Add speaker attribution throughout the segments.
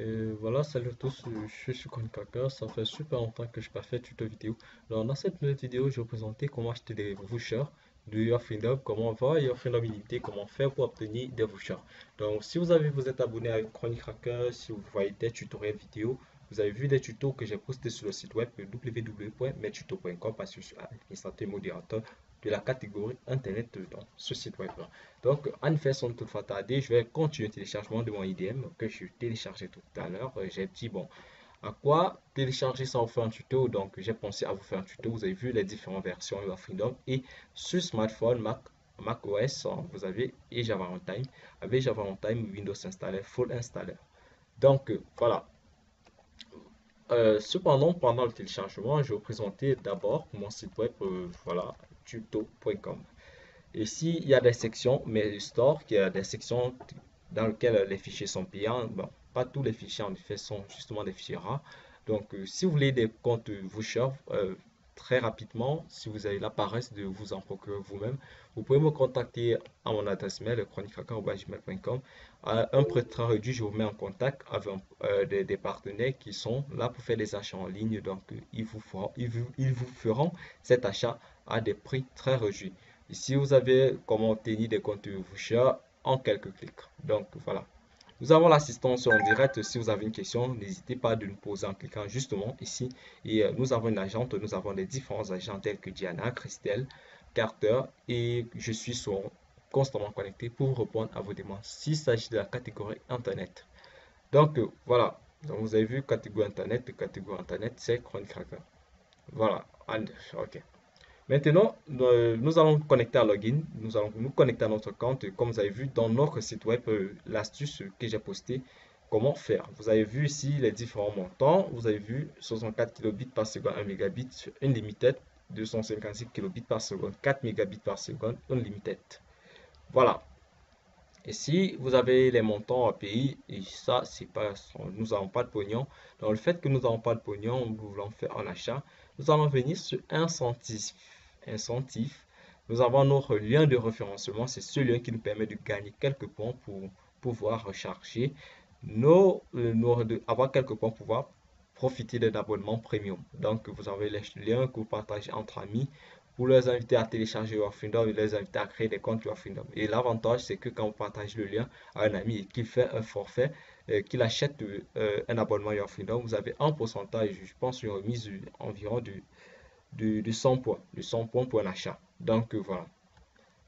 Speaker 1: Et voilà, salut à tous, je suis Kaka, ça fait super longtemps que je n'ai pas fait de tuto vidéo. Alors, dans cette nouvelle vidéo, je vais vous présenter comment acheter des vouchers de Your Freedom, comment avoir Your Freedom illimité, comment faire pour obtenir des vouchers. Donc, si vous êtes abonné à Chronic Cracker, si vous voyez des tutoriels vidéo, vous avez vu des tutos que j'ai postés sur le site web www.mestuto.com parce que je suis administrateur et modérateur de la catégorie Internet dans ce site web. Donc, en effet, sans toutefois tarder, je vais continuer le téléchargement de mon IDM que je téléchargeais tout à l'heure. J'ai dit, bon, à quoi télécharger sans vous faire un tuto? Donc, j'ai pensé à vous faire un tuto. Vous avez vu les différentes versions de Freedom. Et sur smartphone, Mac OS, vous avez et Java Runtime. Avec Java Runtime, Windows installé, full installé. Donc, voilà. Cependant, pendant le téléchargement, je vais vous présenter d'abord mon site web, voilà, tuto.com. Ici, il y a des sections, mais store, il y a des sections dans lesquelles les fichiers sont payants. Bon, pas tous les fichiers en effet sont justement des fichiers rares. Donc, si vous voulez des comptes vouchers, très rapidement, si vous avez la paresse de vous en procurer vous-même, vous pouvez me contacter à mon adresse mail chroniquefracas@gmail.com. À un prix très réduit, je vous mets en contact avec des partenaires qui sont là pour faire des achats en ligne. Donc, ils vous feront cet achat à des prix très réduits. Ici, vous avez comment obtenir des comptes vouchers en quelques clics. Donc, voilà. Nous avons l'assistance en direct. Si vous avez une question, n'hésitez pas de nous poser en cliquant justement ici. Et nous avons une agente, nous avons les différents agents tels que Diana, Christelle, Carter. Et je suis constamment connecté pour répondre à vos demandes s'il s'agit de la catégorie Internet. Donc, voilà. Donc, vous avez vu catégorie Internet, c'est Chronic Cracker. Voilà. Ok. Maintenant, nous allons nous connecter à Login. Nous allons nous connecter à notre compte. Comme vous avez vu dans notre site web, l'astuce que j'ai postée, comment faire. Vous avez vu ici les différents montants. Vous avez vu 64 kilobits par seconde, 1 mégabit unlimited, 256 kilobits par seconde, 4 mégabits par seconde unlimited. Voilà. Ici, vous avez les montants à payer. Et ça, c'est pas, nous n'avons pas de pognon. Donc, le fait que nous n'avons pas de pognon, nous voulons faire un achat. Nous allons venir sur incentif. Nous avons notre lien de référencement. C'est ce lien qui nous permet de gagner quelques points pour pouvoir recharger avoir quelques points pour pouvoir profiter d'un abonnement premium. Donc, vous avez les liens que vous partagez entre amis pour les inviter à télécharger Your Freedom et les inviter à créer des comptes Your Freedom. Et l'avantage, c'est que quand vous partagez le lien à un ami et qu'il fait un forfait, qu'il achète un abonnement Your Freedom, vous avez un pourcentage, je pense, une remise environ de 100 points, de 100 points pour un achat. Donc, voilà.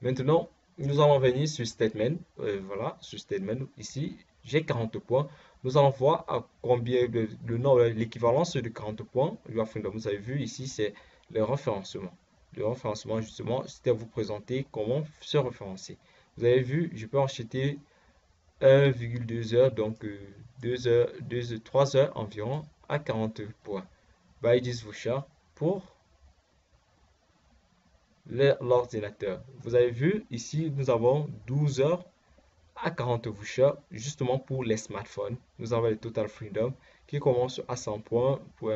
Speaker 1: Maintenant, nous allons venir sur Statement. Voilà, sur Statement, ici, j'ai 40 points. Nous allons voir à combien l'équivalence de 40 points. Vous avez vu ici, c'est le référencement. Le référencement, justement, c'était vous présenter comment se référencer. Vous avez vu, je peux acheter 1,2 heures, donc 2 heures, 3 heures environ à 40 points. Buy this voucher pour l'ordinateur. Vous avez vu, ici, nous avons 12 heures à 40 vouchers, justement pour les smartphones. Nous avons le Total Freedom qui commence à 100 points pour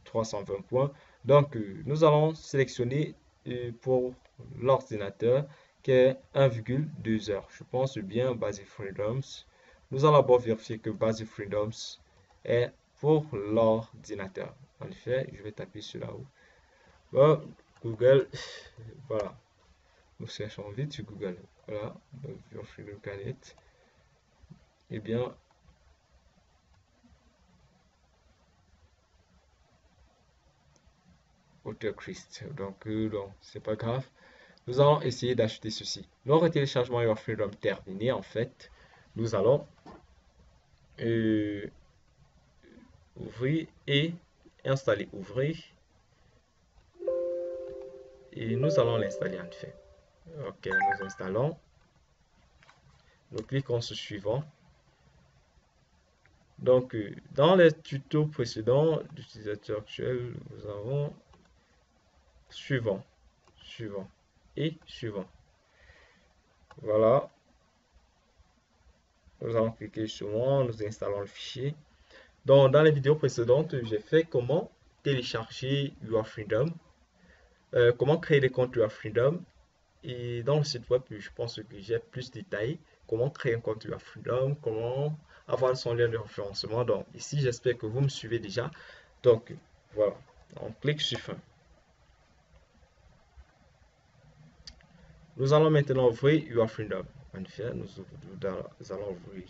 Speaker 1: 320 points. Donc, nous allons sélectionner pour l'ordinateur qui est 1,2 heures. Je pense bien Basic Freedoms. Nous allons d'abord vérifier que Basic Freedoms est pour l'ordinateur. En effet, je vais taper sur là-haut. Bon, Google, voilà. Nous cherchons vite sur Google. Voilà, donc Freedom Planet. Eh bien, auteur Christ. Donc, c'est pas grave. Nous allons essayer d'acheter ceci. Notre téléchargement Your Freedom terminé, en fait, nous allons euh, ouvrir et installer. Ouvrir et nous allons l'installer en fait. Ok, nous installons. Nous cliquons sur suivant. Donc, dans les tutos précédents d'utilisateur actuel, nous avons suivant, suivant et suivant. Voilà, nous allons cliquer sur moi, nous installons le fichier. Donc, dans les vidéos précédentes, j'ai fait comment télécharger Your Freedom, comment créer des comptes Your Freedom. Et dans le site web, je pense que j'ai plus de détails. comment créer un compte UA Freedom, comment avoir son lien de référencement. Donc ici, j'espère que vous me suivez déjà. Donc voilà, on clique sur fin. Nous allons maintenant ouvrir UA Freedom. En effet, nous allons ouvrir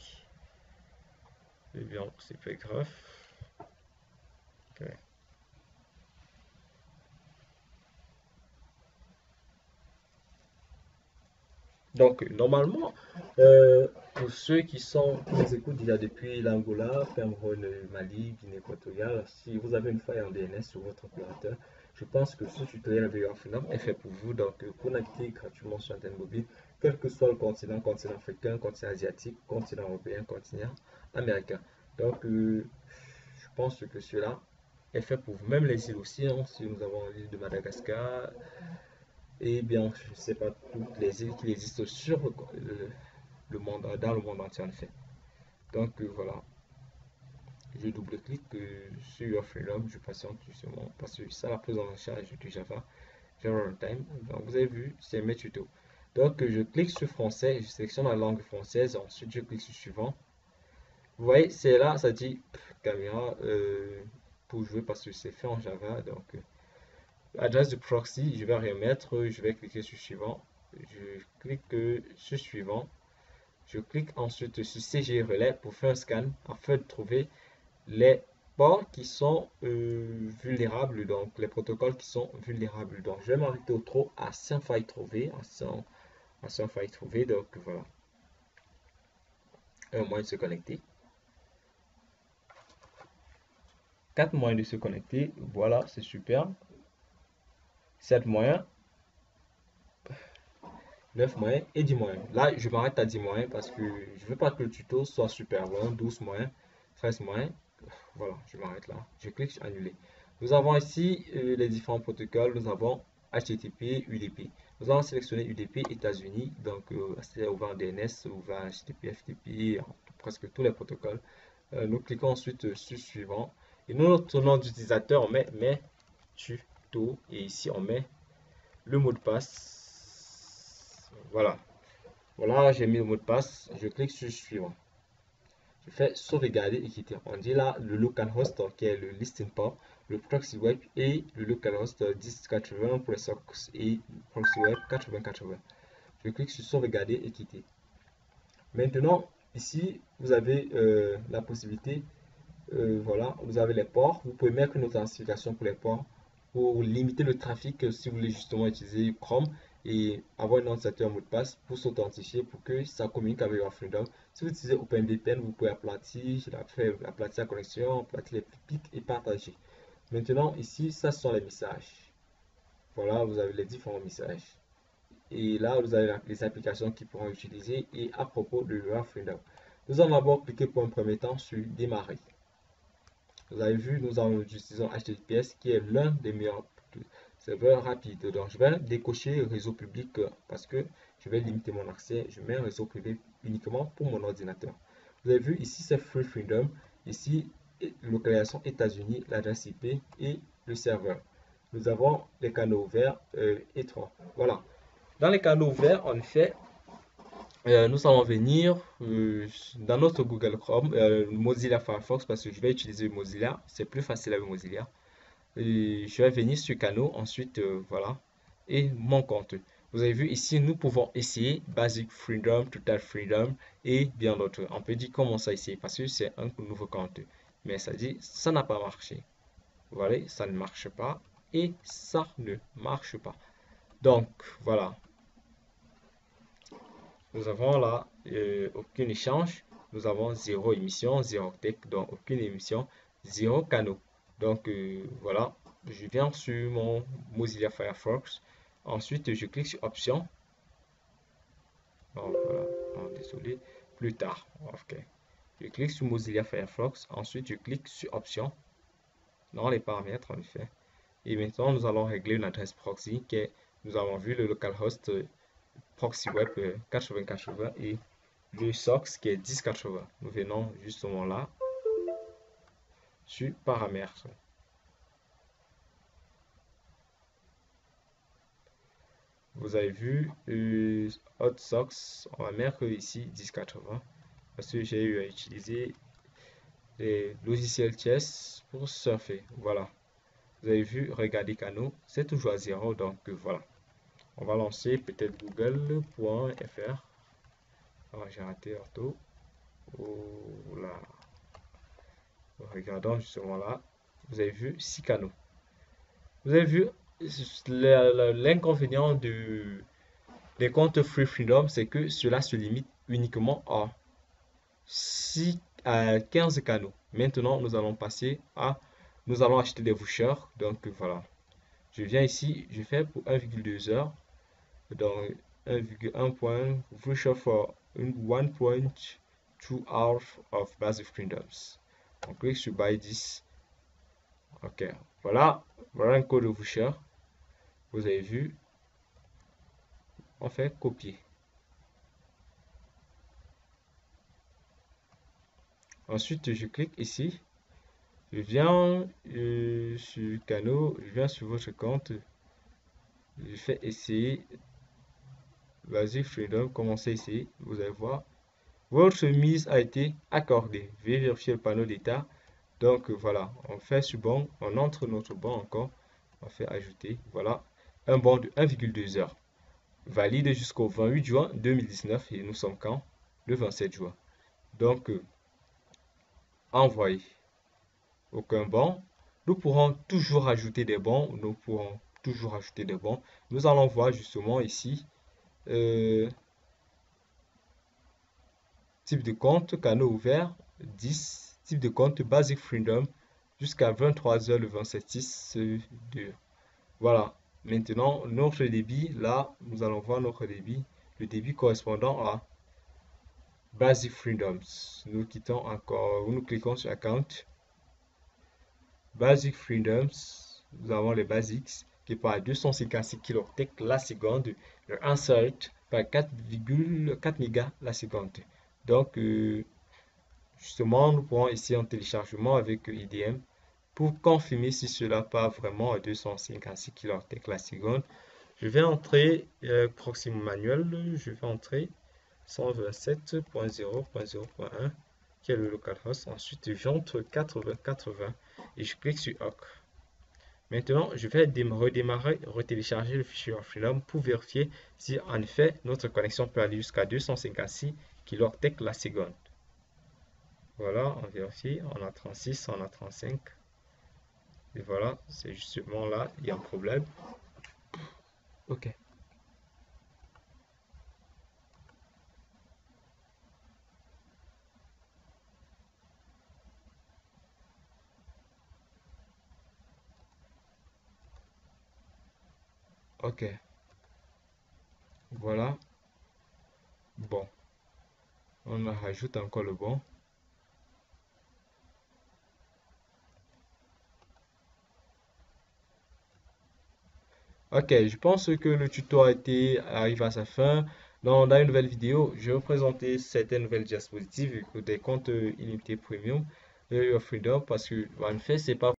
Speaker 1: le bien, c'est pas grave. Okay. Donc, normalement, pour ceux qui nous écoutent déjà depuis l'Angola, Cameroun, Mali, Guinée équatoriale, si vous avez une faille en DNS sur votre opérateur, je pense que ce tutoriel VA Freedom est fait pour vous. Donc, connectez gratuitement sur Antenne Mobile, quel que soit le continent, continent africain, continent asiatique, continent européen, continent américain. Donc, je pense que cela est fait pour vous. Même les îles aussi, hein, si nous avons l'île de Madagascar, et bien, je ne sais pas toutes les îles qui existent sur le monde, dans le monde entier en fait. Donc voilà, je double-clique sur Freedom, je patiente justement parce que ça la prise en charge du Java, Java Runtime. Donc vous avez vu, c'est mes tutos. Donc je clique sur français, je sélectionne la langue française, ensuite je clique sur suivant. Vous voyez, c'est là, ça dit caméra pour jouer parce que c'est fait en Java. Donc adresse de proxy, je vais remettre, je vais cliquer sur suivant. Je clique sur suivant. Je clique ensuite sur CG relais pour faire un scan afin de trouver les ports qui sont vulnérables, donc les protocoles qui sont vulnérables. Donc je vais m'arrêter au trop à 100 failles trouvées, à 100 failles trouvées. Donc voilà, un moyen de se connecter. 4 moyens de se connecter, voilà, c'est super. 7 moyens, 9 moyens et 10 moyens. Là, je m'arrête à 10 moyens parce que je ne veux pas que le tuto soit super long. 12 moyens, 13 moyens. Voilà, je m'arrête là. Je clique sur annuler. Nous avons ici les différents protocoles. Nous avons HTTP, UDP. Nous allons sélectionner UDP États-Unis. Donc, c'est ouvert en DNS, ouvert en HTTP, FTP, presque tous les protocoles. Nous cliquons ensuite sur suivant. Et nous, notre nom d'utilisateur, on met tuto. Et ici, on met le mot de passe. Voilà. Voilà, j'ai mis le mot de passe. Je clique sur suivant. Je fais sauvegarder et quitter. On dit là le localhost qui est le listing port, le proxy web et le localhost 1080 pour les socks et le proxy web 8080. Je clique sur sauvegarder et quitter. Maintenant, ici, vous avez la possibilité, voilà, vous avez les ports. Vous pouvez mettre une authentification pour les ports pour limiter le trafic si vous voulez justement utiliser Chrome et avoir un utilisateur mot de passe pour s'authentifier pour que ça communique avec votre Freedom. Si vous utilisez OpenVPN, vous pouvez aplatir la connexion, aplatir les pics et partager. Maintenant, ici, ça sont les messages. Voilà, vous avez les différents messages. Et là, vous avez les applications qui pourront utiliser. Et à propos de leur Freedom, nous allons d'abord cliquer pour un premier temps sur démarrer. Vous avez vu, nous utilisons HTTPS qui est l'un des meilleurs serveurs rapides. Donc, je vais décocher réseau public parce que je vais limiter mon accès. Je mets un réseau privé uniquement pour mon ordinateur. Vous avez vu, ici, c'est Free Freedom. Ici, localisation États-Unis, l'adresse IP et le serveur. Nous avons les canaux ouverts et 3. Voilà. Dans les canaux ouverts, en effet, nous allons venir dans notre Google Chrome, Mozilla Firefox, parce que je vais utiliser Mozilla, c'est plus facile avec Mozilla. Et je vais venir sur canaux, ensuite, voilà, et mon compte. Vous avez vu ici, nous pouvons essayer Basic Freedom, Total Freedom et bien d'autres. On peut dire comment ça essayer parce que c'est un nouveau compte. Mais ça dit, ça n'a pas marché. Vous voyez, ça ne marche pas et ça ne marche pas. Donc, voilà. Nous avons là aucun échange. Nous avons zéro émission, zéro tech, donc aucune émission, zéro canaux. Donc voilà, je viens sur mon Mozilla Firefox. Ensuite, je clique sur Options. Oh, voilà, oh, désolé, plus tard. Ok. Je clique sur Mozilla Firefox. Ensuite, je clique sur Options dans les paramètres en effet. Et maintenant, nous allons régler une adresse proxy qui est, nous avons vu le localhost proxy web 8080 et le SOX qui est 1080. Nous venons justement là sur paramètres. Vous avez vu, Hot Socks, on va mettre ici 10,80 parce que j'ai eu à utiliser les logiciels Chess pour surfer. Voilà. Vous avez vu, regardez canaux, c'est toujours à zéro, donc voilà. On va lancer peut-être google.fr. Ah, j'ai raté auto. Oh là. Regardons justement là. Vous avez vu 6 canaux. Vous avez vu l'inconvénient des comptes Free Freedom, c'est que cela se limite uniquement à 6 à 15 canaux. Maintenant, nous allons passer à nous allons acheter des vouchers. Donc voilà. Je viens ici, je fais pour 1,2 heures. Donc 1,1 point voucher for 1.2 hours of basic freedoms. On clique sur buy 10. Ok. Voilà. Voilà un code de voucher. Vous avez vu. On fait copier. Ensuite, je clique ici. Je viens sur canaux, je viens sur votre compte, je fais essayer, vas-y Freedom, commencez ici, vous allez voir, votre mise a été accordée. Veuillez vérifier le panneau d'état. Donc voilà, on fait sur bon, on entre notre bon encore, on fait ajouter, voilà, un bon de 1,2 heures, valide jusqu'au 28 juin 2019 et nous sommes quand? Le 27 juin. Donc, envoyer. Aucun bon. Nous pourrons toujours ajouter des bons. Nous pourrons toujours ajouter des bons. Nous allons voir justement ici. euh, Type de compte, canaux ouverts, 10. Type de compte, Basic Freedom, jusqu'à 23h le 27-6. Voilà. Maintenant, notre débit, là, nous allons voir notre débit. Le débit correspondant à Basic Freedoms. Nous quittons encore, nous cliquons sur Account. Basic Freedoms, nous avons les basics qui par 256 kT la seconde, le insert par 4,4 mégas la seconde. Donc, justement, nous pourrons ici en téléchargement avec IDM pour confirmer si cela part vraiment à 256 kT la seconde. Je vais entrer proxy manuel, je vais entrer 127.0.0.1 qui est le localhost. Ensuite, j'entre 8080 et je clique sur OK. Maintenant, je vais redémarrer, retélécharger le fichier Freedom pour vérifier si en effet notre connexion peut aller jusqu'à 256 kT la seconde. Voilà, on vérifie, on a 36, on a 35. Et voilà, c'est justement là, il y a un problème. Ok. Ok. Voilà. Bon. On rajoute encore le bon. Ok, je pense que le tuto arrive à sa fin. Dans une nouvelle vidéo, je vais vous présenter certaines nouvelles diapositives des comptes illimités premium de Your Freedom parce que en fait, c'est pas